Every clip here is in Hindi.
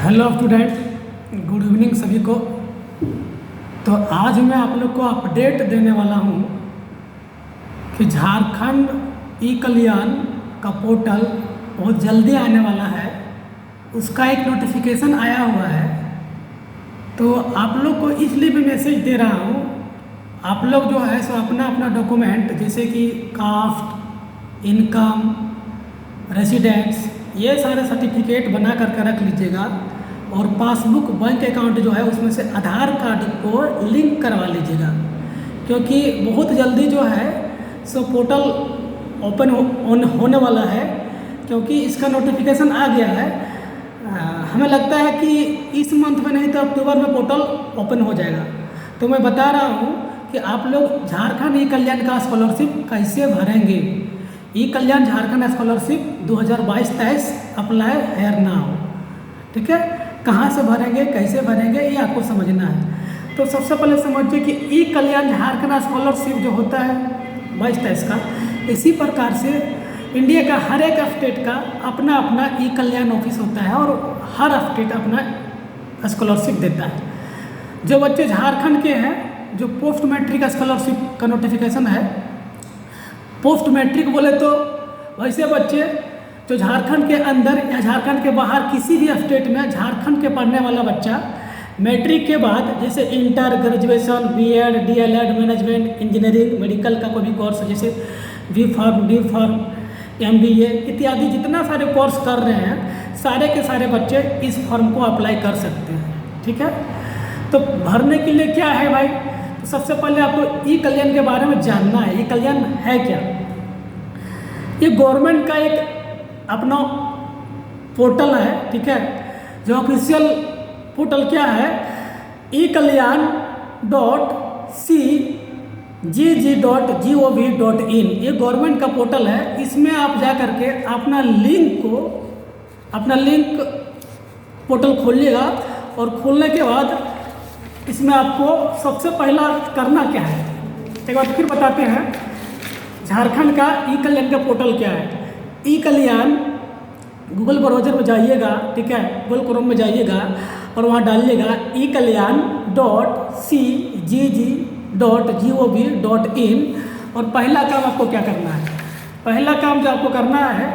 हेलो स्टूडेंट, गुड इवनिंग सभी को। तो आज मैं आप लोग को अपडेट देने वाला हूँ कि झारखंड ई कल्याण का पोर्टल बहुत जल्दी आने वाला है। उसका एक नोटिफिकेशन आया हुआ है, तो आप लोग को इसलिए भी मैसेज दे रहा हूँ। आप लोग जो है सो अपना अपना डॉक्यूमेंट जैसे कि कास्ट, इनकम, रेसिडेंस, ये सारे सर्टिफिकेट बना करके रख लीजिएगा। और पासबुक, बैंक अकाउंट जो है उसमें से आधार कार्ड को लिंक करवा लीजिएगा, क्योंकि बहुत जल्दी जो है सो पोर्टल ओपन होने वाला है। क्योंकि इसका नोटिफिकेशन आ गया है। हमें लगता है कि इस मंथ में नहीं तो अक्टूबर में पोर्टल ओपन हो जाएगा। तो मैं बता रहा हूँ कि आप लोग झारखंड ई कल्याण का स्कॉलरशिप कैसे भरेंगे। ई कल्याण झारखंड स्कॉलरशिप 2022-23 अप्लाई है नाउ। ठीक है, कहाँ से भरेंगे, कैसे भरेंगे, ये आपको समझना है। तो सबसे पहले समझिए कि ई कल्याण झारखंड स्कॉलरशिप जो होता है 22-23 का, इसी प्रकार से इंडिया का हर एक स्टेट का अपना अपना ई कल्याण ऑफिस होता है और हर स्टेट अपना स्कॉलरशिप देता है। जो बच्चे झारखंड के हैं, जो पोस्ट मैट्रिक स्कॉलरशिप का नोटिफिकेशन है, पोस्ट मैट्रिक बोले तो वैसे बच्चे जो झारखंड के अंदर या झारखंड के बाहर किसी भी स्टेट में झारखंड के पढ़ने वाला बच्चा मैट्रिक के बाद जैसे inter, graduation, BEd, DElEd, management, engineering, medical का कोई भी कोर्स जैसे B pharm, D pharm, MBA इत्यादि जितना सारे कोर्स कर रहे हैं, सारे के सारे बच्चे इस फॉर्म को अप्लाई कर सकते हैं। ठीक है, तो भरने के लिए क्या है भाई, तो सबसे पहले आपको ई कल्याण के बारे में जानना है। ई कल्याण है क्या? ये गवर्नमेंट का एक अपना पोर्टल है। ठीक है, जो ऑफिशियल पोर्टल क्या है, ekalian.cgg.gov.in। ये गवर्नमेंट का पोर्टल है। इसमें आप जा करके अपना लिंक पोर्टल खोलिएगा और खोलने के बाद इसमें आपको सबसे पहला करना क्या है, एक बार फिर बताते हैं। झारखंड का ई कल्याण का पोर्टल क्या है। ई कल्याण गूगल ब्राउज़र में जाइएगा, ठीक है, गूगल क्रोम में जाइएगा और वहाँ डालिएगा ekalian.cgg.gov.in। और पहला काम आपको क्या करना है, पहला काम जो आपको करना है,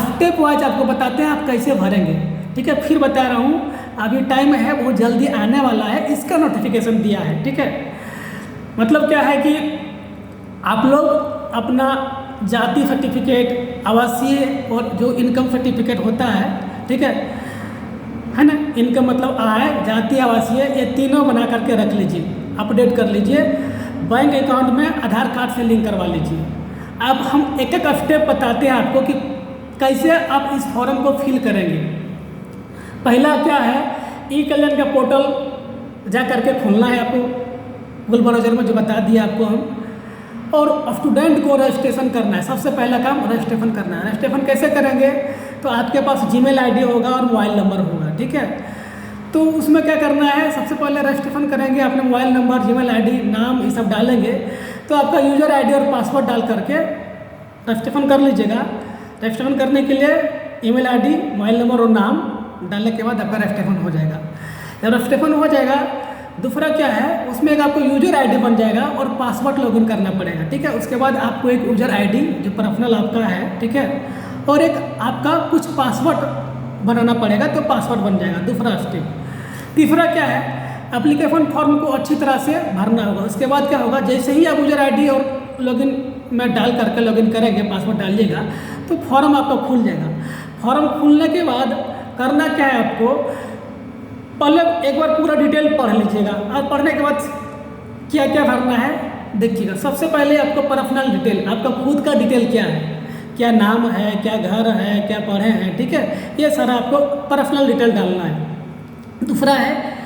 स्टेप वाइज आपको बताते हैं आप कैसे भरेंगे। ठीक है, फिर बता रहा हूँ, अभी टाइम है, बहुत जल्दी आने वाला है, इसका नोटिफिकेशन दिया है। ठीक है, मतलब क्या है कि आप लोग अपना जाति सर्टिफिकेट, आवासीय और जो इनकम सर्टिफिकेट होता है, ठीक है ना, इनकम मतलब आय, जाति, आवासीय, ये तीनों बना करके रख लीजिए, अपडेट कर लीजिए। बैंक अकाउंट में आधार कार्ड से लिंक करवा लीजिए। अब हम एक एक स्टेप बताते हैं आपको कि कैसे आप इस फॉर्म को फिल करेंगे। पहला क्या है, ई कल्याण का पोर्टल जा करके खोलना है आपको, गूगल ब्राउज़र में जो बता दिया आपको हम। और स्टूडेंट को रजिस्ट्रेशन करना है। सबसे पहला काम रजिस्ट्रेशन करना है। रजिस्ट्रेशन कैसे करेंगे, तो आपके पास जीमेल आईडी होगा और मोबाइल नंबर होगा। ठीक है, तो उसमें क्या करना है, सबसे पहले रजिस्ट्रेशन करेंगे, अपने मोबाइल नंबर, जीमेल आईडी, नाम, ये सब डालेंगे। तो आपका यूज़र आईडी और पासवर्ड डाल करके रजिस्ट्रेशन कर लीजिएगा। रजिस्ट्रेशन करने के लिए ईमेल आईडी, मोबाइल नंबर और नाम डालने के बाद आपका रजिस्ट्रेशन हो जाएगा। जब रजिस्ट्रेशन हो जाएगा, दूसरा क्या है, उसमें एक आपको यूजर आईडी बन जाएगा और पासवर्ड लॉगिन करना पड़ेगा। ठीक है, उसके बाद आपको एक यूजर आईडी जो पर्सनल आपका है, ठीक है, और एक आपका कुछ पासवर्ड बनाना पड़ेगा, तो पासवर्ड बन जाएगा, दूसरा स्टेप। तीसरा क्या है, एप्लीकेशन फॉर्म को अच्छी तरह से भरना होगा। उसके बाद क्या होगा, जैसे ही आप यूजर आईडी और लॉगिन में डाल करके लॉगिन करेंगे, पासवर्ड डालिएगा, तो फॉर्म आपका खुल जाएगा। फॉर्म खुलने के बाद करना क्या है, आपको पहले एक बार पूरा डिटेल पढ़ लीजिएगा। और पढ़ने के बाद क्या क्या भरना है देखिएगा। सबसे पहले आपको पर्सनल डिटेल, आपका खुद का डिटेल क्या है, क्या नाम है, क्या घर है, क्या पढ़े हैं, ठीक है, ये सारा आपको पर्सनल डिटेल डालना है। दूसरा है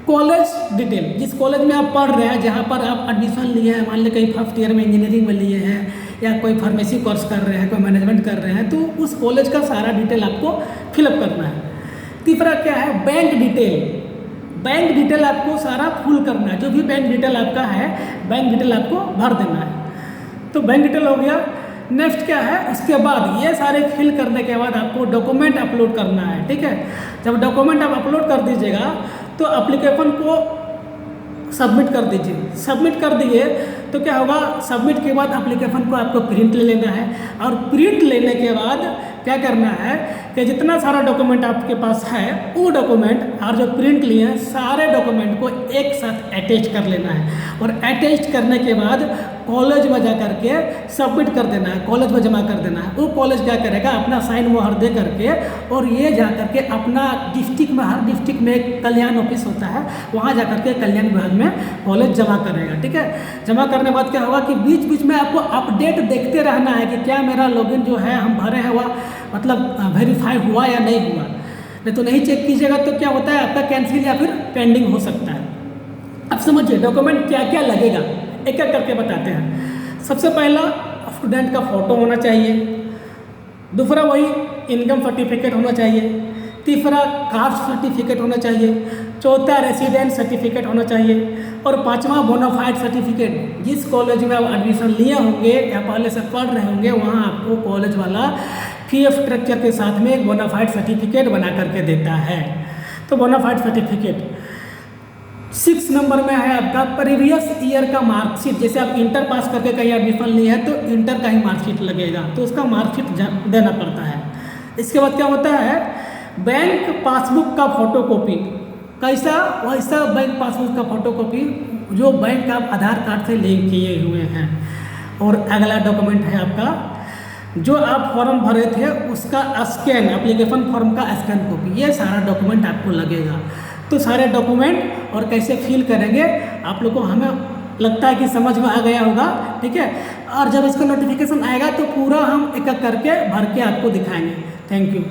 कॉलेज डिटेल, जिस कॉलेज में आप पढ़ रहे हैं, जहाँ पर आप एडमिशन लिए हैं, मान लीजिए कहीं फर्स्ट ईयर में इंजीनियरिंग में लिए हैं या कोई फार्मेसी कोर्स कर रहे हैं, कोई मैनेजमेंट कर रहे हैं, तो उस कॉलेज का सारा डिटेल आपको फिलअप करना है। तीसरा क्या है, बैंक डिटेल। बैंक डिटेल आपको सारा फुल करना है, जो भी बैंक डिटेल आपका है, बैंक डिटेल आपको भर देना है। तो बैंक डिटेल हो गया। नेक्स्ट क्या है, उसके बाद ये सारे फिल करने के बाद आपको डॉक्यूमेंट अपलोड करना है। ठीक है, जब डॉक्यूमेंट आप अपलोड कर दीजिएगा तो एप्लीकेशन को सबमिट कर दीजिए। सबमिट कर दिए तो क्या होगा, सबमिट के बाद एप्लीकेशन को आपको प्रिंट ले लेना है, और प्रिंट लेने के बाद क्या करना है कि जितना सारा डॉक्यूमेंट आपके पास है वो डॉक्यूमेंट और जो प्रिंट लिए हैं सारे डॉक्यूमेंट को एक साथ अटैच कर लेना है, और अटैच करने के बाद कॉलेज में जा करके सबमिट कर देना है, कॉलेज में जमा कर देना है। वो कॉलेज क्या करेगा, अपना साइन मोहर दे करके और ये जा करके अपना डिस्ट्रिक्ट में, हर डिस्ट्रिक्ट में एक कल्याण ऑफिस होता है, वहाँ जा करके कल्याण विभाग में कॉलेज जमा करेगा। ठीक है, जमा करने के बाद क्या होगा कि बीच बीच में आपको अपडेट देखते रहना है कि क्या मेरा लॉगिन जो है हम भरे हैं वह मतलब वेरीफाई हुआ या नहीं हुआ। नहीं तो नहीं चेक कीजिएगा तो क्या होता है, आपका कैंसिल या फिर पेंडिंग हो सकता है। अब समझिए डॉक्यूमेंट क्या क्या लगेगा, एक एक करके बताते हैं। सबसे पहला स्टूडेंट का फ़ोटो होना चाहिए, दूसरा वही इनकम सर्टिफिकेट होना चाहिए, तीसरा कास्ट सर्टिफिकेट होना चाहिए, चौथा रेसिडेंट सर्टिफिकेट होना चाहिए, और पांचवा बोनाफाइड सर्टिफिकेट। जिस कॉलेज में आप एडमिशन लिए होंगे या पहले से पढ़ रहे होंगे वहाँ आपको कॉलेज वाला फी स्ट्रक्चर के साथ में एक बोनाफाइड सर्टिफिकेट बना करके देता है। तो बोनाफाइड सर्टिफिकेट 6 नंबर में है आपका प्रीवियस ईयर का मार्कशीट। जैसे आप इंटर पास करके कहीं एडमिशन लिए हैं तो इंटर का ही मार्कशीट लगेगा, तो उसका मार्कशीट देना पड़ता है। इसके बाद क्या होता है, बैंक पासबुक का फोटोकॉपी। कैसा, वैसा बैंक पासबुक का फोटोकॉपी जो बैंक का आप आधार कार्ड से लिंक किए हुए हैं। और अगला डॉक्यूमेंट है आपका जो आप फॉर्म भरे थे उसका स्कैन, एप्लीकेशन फॉर्म का स्कैन कॉपी। ये सारा डॉक्यूमेंट आपको लगेगा। तो सारे डॉक्यूमेंट और कैसे फिल करेंगे आप लोग को हमें लगता है कि समझ में आ गया होगा। ठीक है, और जब इसका नोटिफिकेशन आएगा तो पूरा हम एक एक करके भर के आपको दिखाएंगे। Thank you.